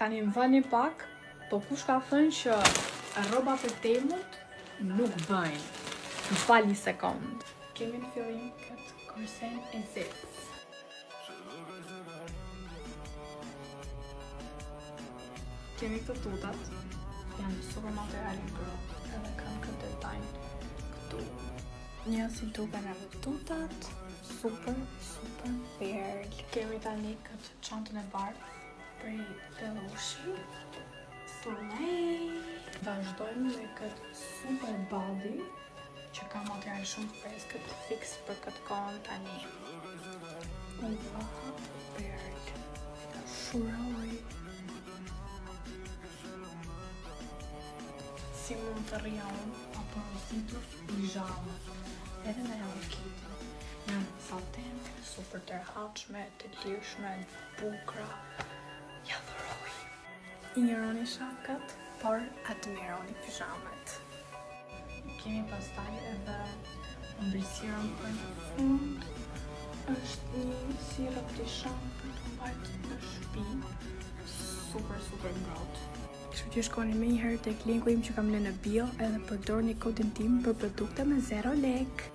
Tani më vani pak, po kush ka thënë që rrobat e temut nuk bëjnë. Më fal një sekond. Kemi në fillim këtë korsen e zez. Kemi këtë tutat, janë super materialin ngrohtë, edhe kanë këtë detajn këtu. Një si duken edhe tutat, super perl. Kemi tani këtë çantën e bardhë prej Delushi. Slay! Vazhdojmë me këtë super body që ka material shumë të freskët, fix për këtë kohën tani. Wow, perl. Shuroj. Si mund të rria unë, apo rëzitur pijama. Edhe me Hello Kitty. Janë satin, super të rehatshme, të lirshme, bukra. Ja dhuroj. Injoroni shakat, por admironi pijamet. Kemi pastaj edhe mbërësirën për në fund. Është një sirop të shampë për të mbajtur në shtëpi. Super ngrohtë. Kështu që shkoni me njëherë tek linku im që kam lënë në bio edhe përdorni kodin tim për produkte me 0 lek.